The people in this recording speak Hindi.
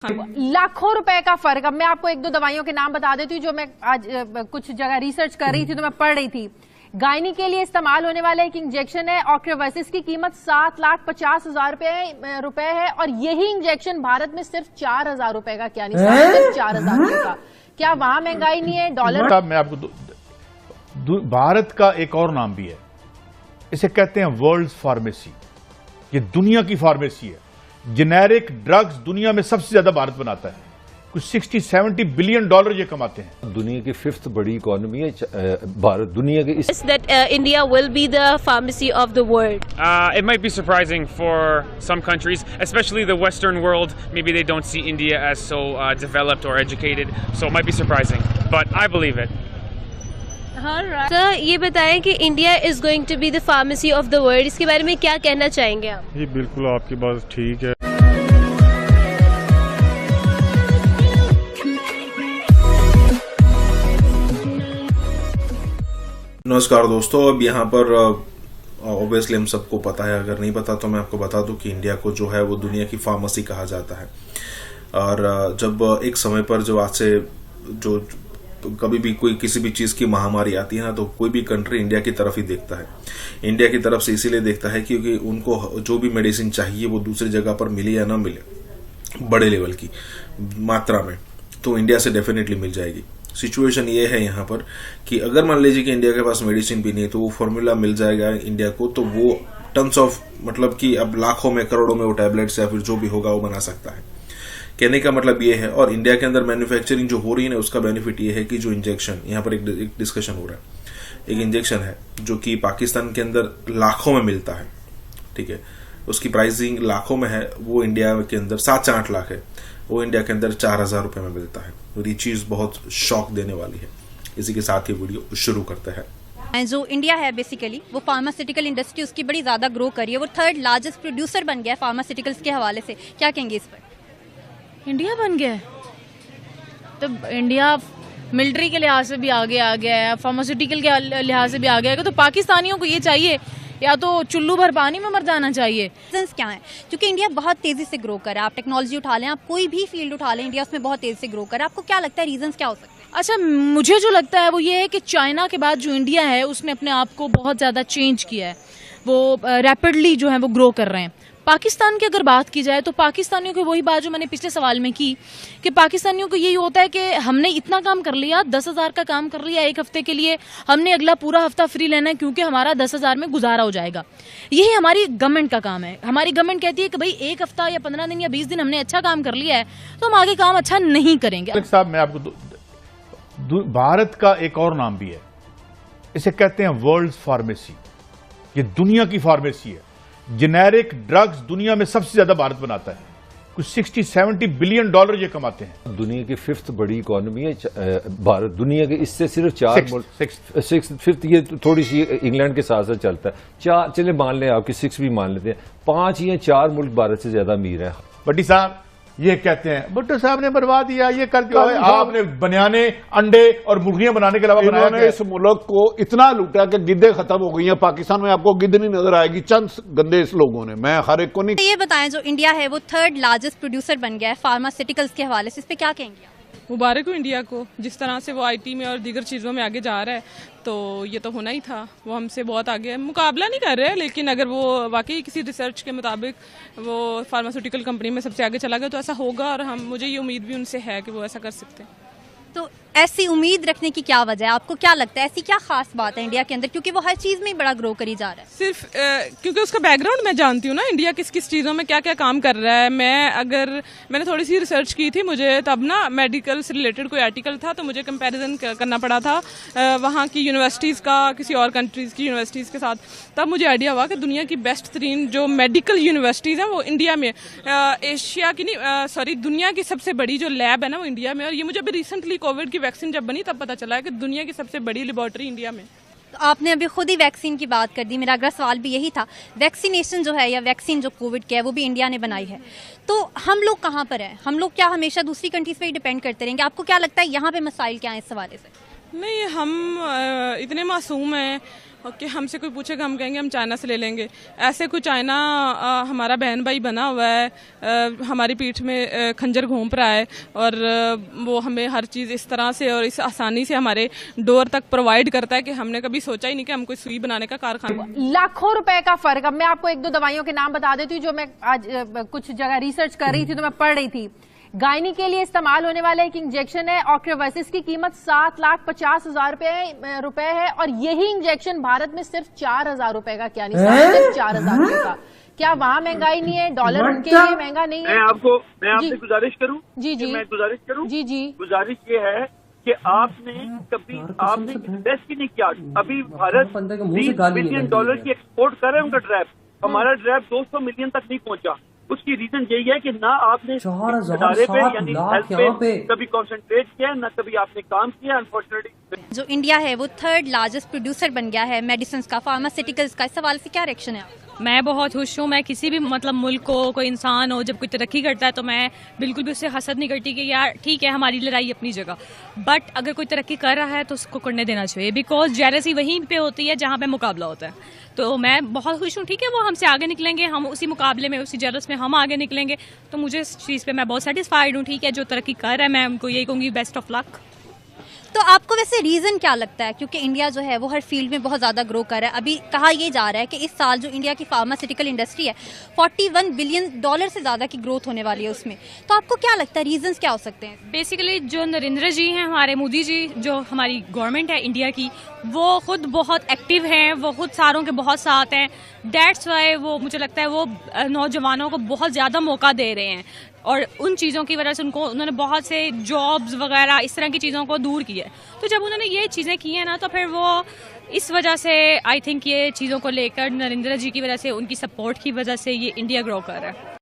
लाखों रुपए का फर्क। अब मैं आपको एक दो दवाइयों के नाम बता देती हूँ जो मैं आज कुछ जगह रिसर्च कर रही थी तो मैं पढ़ रही थी। गायनी के लिए इस्तेमाल होने वाला एक इंजेक्शन है ऑक्रेवस, इसकी कीमत 7,50,000 रुपए है और यही इंजेक्शन भारत में सिर्फ 4,000 रुपए का, क्या नहीं सिर्फ 4,000 रुपए का। क्या वहां महंगाई नहीं है? डॉलर मैं आपको भारत का एक और नाम भी है, इसे कहते हैं वर्ल्ड फार्मेसी। ये दुनिया की फार्मेसी है। जेनेरिक ड्रग्स दुनिया में सबसे ज्यादा भारत बनाता है, कुछ 60-70 बिलियन डॉलर ये कमाते हैं। दुनिया की 5th बड़ी इकोनॉमी है भारत। दुनिया के इस that India will be the pharmacy of the world. It might be surprising for some countries, especially the Western world. Maybe they don't see India as so developed or educated, so it might be surprising. But I believe it. Alright. Sir, ये बताएं कि India is going to be the pharmacy of the world. इसके बारे में क्या कहना चाहेंगे आप? ये बिल्कुल आपकी बात ठीक है। नमस्कार दोस्तों, अब यहाँ पर ऑब्वियसली हम सबको पता है, अगर नहीं पता तो मैं आपको बता दूं कि इंडिया को जो है वो दुनिया की फार्मेसी कहा जाता है। और जब एक समय पर जो आज से जो कभी भी कोई किसी भी चीज की महामारी आती है ना, तो कोई भी कंट्री इंडिया की तरफ ही देखता है। इंडिया की तरफ से इसीलिए देखता है क्योंकि उनको जो भी मेडिसिन चाहिए वो दूसरी जगह पर मिले या ना मिले बड़े लेवल की मात्रा में, तो इंडिया से डेफिनेटली मिल जाएगी। सिचुएशन ये है यहाँ पर कि अगर मान लीजिए कि इंडिया के पास मेडिसिन भी नहीं तो वो फॉर्मूला मिल जाएगा इंडिया को, तो वो टन्स ऑफ मतलब कि अब लाखों में करोड़ों में वो टैबलेट्स या फिर जो भी होगा वो बना सकता है। कहने का मतलब ये है, और इंडिया के अंदर मैन्युफैक्चरिंग जो हो रही है ना, उसका बेनिफिट ये है कि जो इंजेक्शन यहाँ पर एक डिस्कशन हो रहा है, एक इंजेक्शन है जो कि पाकिस्तान के अंदर लाखों में मिलता है, ठीक है, उसकी प्राइसिंग लाखों में है, वो इंडिया के अंदर 7 से 8 लाख है, वो इंडिया के अंदर 4,000 रुपए में मिलता है। तो ये चीज बहुत शॉक देने वाली है। इसी के साथ ये वीडियो शुरू करते हैं। जो इंडिया है बेसिकली वो फार्मास्यूटिकल इंडस्ट्री उसकी बड़ी ज्यादा ग्रो कर रही है, वो 3rd लार्जेस्ट प्रोड्यूसर बन गया है फार्मास्यूटिकल्स के हवाले से। क्या कहेंगे इस पर? इंडिया बन गया है तो इंडिया मिलिट्री के लिहाज से भी आगे आ गया है, फार्मास्यूटिकल के लिहाज से भी आगे आएगा। तो पाकिस्तानियों को ये चाहिए या तो चुल्लू भर पानी में मर जाना चाहिए। रीजंस क्या है? क्योंकि इंडिया बहुत तेजी से ग्रो कर रहा है। आप टेक्नोलॉजी उठा लें, आप कोई भी फील्ड उठा लें, इंडिया उसमें बहुत तेजी से ग्रो कर रहा है। आपको क्या लगता है रीजंस क्या हो सकते हैं? अच्छा, मुझे जो लगता है वो ये है कि चाइना के बाद जो इंडिया है उसने अपने आप को बहुत ज्यादा चेंज किया है, वो रैपिडली जो है वो ग्रो कर रहे हैं। पाकिस्तान की अगर बात की जाए तो पाकिस्तानियों की वही बात जो मैंने पिछले सवाल में की कि पाकिस्तानियों को यही होता है कि हमने इतना काम कर लिया, 10,000 का काम कर लिया एक हफ्ते के लिए, हमने अगला पूरा हफ्ता फ्री लेना है क्योंकि हमारा 10,000 में गुजारा हो जाएगा। यही हमारी गवर्नमेंट का काम है। हमारी गवर्नमेंट कहती है कि भाई एक हफ्ता या 15 दिन या 20 दिन हमने अच्छा काम कर लिया है तो हम आगे काम अच्छा नहीं करेंगे। साहब, मैं आपको भारत का एक और नाम भी है, इसे कहते हैं वर्ल्ड फार्मेसी। ये दुनिया की फार्मेसी है। जेनेरिक ड्रग्स दुनिया में सबसे ज्यादा भारत बनाता है, कुछ 60-70 बिलियन डॉलर ये कमाते हैं। दुनिया की 5th बड़ी इकोनॉमी है भारत। दुनिया के इससे सिर्फ 4 5th ये थोड़ी सी इंग्लैंड के साथ साथ चलता है। 4 चले मान लें, आपकी 6 भी मान लेते हैं, 5 या 4 मुल्क भारत से ज्यादा अमीर है। भट्टी साहब ये कहते हैं भुट्टो साहब ने बर्बाद दिया, ये कर दिया, आपने बनियाने अंडे और मुर्गियां बनाने के अलावा इन्होंने इस मुल्क को इतना लूटा कि गिद्दे खत्म हो गई हैं। पाकिस्तान में आपको गिद्ध नहीं नजर आएगी, चंद गंदे इस लोगों ने, मैं हर एक को नहीं। ये बताएं, जो इंडिया है वो 3rd लार्जेस्ट प्रोड्यूसर बन गया है फार्मास्यूटिकल्स के हवाले से, इस पे क्या कहेंगे आप? मुबारक हो इंडिया को, जिस तरह से वो आईटी में और दीगर चीज़ों में आगे जा रहा है, तो ये तो होना ही था। वो हमसे बहुत आगे है, मुकाबला नहीं कर रहे हैं, लेकिन अगर वो वाकई किसी रिसर्च के मुताबिक वो फार्मास्यूटिकल कंपनी में सबसे आगे चला गया तो ऐसा होगा, और मुझे ये उम्मीद भी उनसे है कि वो ऐसा कर सकते हैं। तो ऐसी उम्मीद रखने की क्या वजह है? आपको क्या लगता है ऐसी क्या खास बात है इंडिया के अंदर, क्योंकि वो हर चीज में बड़ा ग्रो करी जा रहा है? सिर्फ क्योंकि उसका बैकग्राउंड मैं जानती हूँ ना, इंडिया किस किस चीज़ों में क्या क्या काम कर रहा है। मैंने थोड़ी सी रिसर्च की थी, मुझे तब ना मेडिकल से रिलेटेड कोई आर्टिकल था, तो मुझे कंपैरिजन करना पड़ा था वहाँ की यूनिवर्सिटीज़ का किसी और कंट्रीज़ की यूनिवर्सिटीज़ के साथ। तब मुझे आइडिया हुआ कि दुनिया की बेस्ट 3 जो मेडिकल यूनिवर्सिटीज़ हैं वो इंडिया में, एशिया की नहीं सॉरी दुनिया की सबसे बड़ी जो लैब है ना वो इंडिया में। और ये मुझे अभी रिसेंटली कोविड की वैक्सीन जब बनी तब पता चला है कि दुनिया की सबसे बड़ी लेबोरेटरी इंडिया में। तो आपने अभी खुद ही वैक्सीन की बात कर दी, मेरा अगला सवाल भी यही था। वैक्सीनेशन जो है या वैक्सीन जो कोविड की है वो भी इंडिया ने बनाई है, तो हम लोग कहाँ पर हैं? हम लोग क्या हमेशा दूसरी कंट्रीज पे ही डिपेंड करते रहेंगे? आपको क्या लगता है यहाँ पे मसाइल क्या है इस हवाले से? नहीं, हम इतने मासूम हैं कि हमसे कोई पूछेगा हम कहेंगे हम चाइना से ले लेंगे। ऐसे कोई चाइना हमारा बहन भाई बना हुआ है, हमारी पीठ में खंजर घोंप रहा है और वो हमें हर चीज़ इस तरह से और इस आसानी से हमारे डोर तक प्रोवाइड करता है कि हमने कभी सोचा ही नहीं कि हम कोई सुई बनाने का कारखाना। लाखों रुपए का फर्क। अब मैं आपको एक दो दवाइयों के नाम बता देती हूँ जो मैं आज कुछ जगह रिसर्च कर रही थी तो मैं पढ़ रही थी। गायनी के लिए इस्तेमाल होने वाला एक इंजेक्शन है ऑक्रेवर्सिस की कीमत 7,50,000 रुपए है और यही इंजेक्शन भारत में सिर्फ 4,000 रुपए का, क्या नहीं सिर्फ 4,000 रुपए का। क्या वहाँ महंगाई नहीं है? डॉलर उनके लिए महंगा नहीं है? मैं आपसे गुजारिश करूं मैं गुजारिश करूं गुजारिश ये है कि आपने इन्वेस्ट ही नहीं किया। अभी भारत $20 बिलियन की एक्सपोर्ट कर रहे हैं उनका ड्रैप, हमारा ड्रैप 200 मिलियन तक नहीं पहुंचा। उसकी रीजन यही है कि ना आपने इदारे पे यानी हेल्थ पे कभी कॉन्सेंट्रेट किया, ना कभी आपने काम किया। अनफॉर्चुनेटली जो इंडिया है वो 3rd लार्जेस्ट प्रोड्यूसर बन गया है मेडिसिन का, फार्मास्यूटिकल्स का। इस सवाल से क्या रिएक्शन है आपका? मैं बहुत खुश हूँ। मैं किसी भी मुल्क को, कोई इंसान हो, जब कोई तरक्की करता है तो मैं बिल्कुल भी उससे हसद नहीं करती कि यार ठीक है हमारी लड़ाई अपनी जगह, बट अगर कोई तरक्की कर रहा है तो उसको करने देना चाहिए, बिकॉज जेलसी वहीं पे होती है जहाँ पे मुकाबला होता है। तो मैं बहुत खुश हूँ, ठीक है वो हमसे आगे निकलेंगे, हम उसी मुकाबले में, उसी जेलस में हम आगे निकलेंगे, तो मुझे इस चीज़ पे मैं बहुत सेटिस्फाइड हूँ। ठीक है, जो तरक्की कर रहा है मैं उनको यही कहूँगी बेस्ट ऑफ लक। तो आपको वैसे रीजन क्या लगता है? क्योंकि इंडिया जो है वो हर फील्ड में बहुत ज्यादा ग्रो कर रहा है। अभी कहा यह जा रहा है कि इस साल जो इंडिया की फार्मास्यूटिकल इंडस्ट्री है $41 बिलियन से ज्यादा की ग्रोथ होने वाली है उसमें। तो आपको क्या लगता है रीजंस क्या हो सकते हैं? बेसिकली जो नरेंद्र जी हैं, हमारे मोदी जी, जो हमारी गवर्नमेंट है इंडिया की, वो खुद बहुत एक्टिव हैं, वो खुद सारों के बहुत साथ हैं। दैट्स वाई वो, मुझे लगता है वो नौजवानों को बहुत ज़्यादा मौका दे रहे हैं और उन चीज़ों की वजह से उन्होंने बहुत से जॉब्स वगैरह इस तरह की चीज़ों को दूर किया है। तो जब उन्होंने ये चीज़ें की हैं ना, तो फिर वो इस वजह से आई थिंक ये चीज़ों को लेकर नरेंद्र जी की वजह से, उनकी सपोर्ट की वजह से ये इंडिया ग्रो कर रहा है।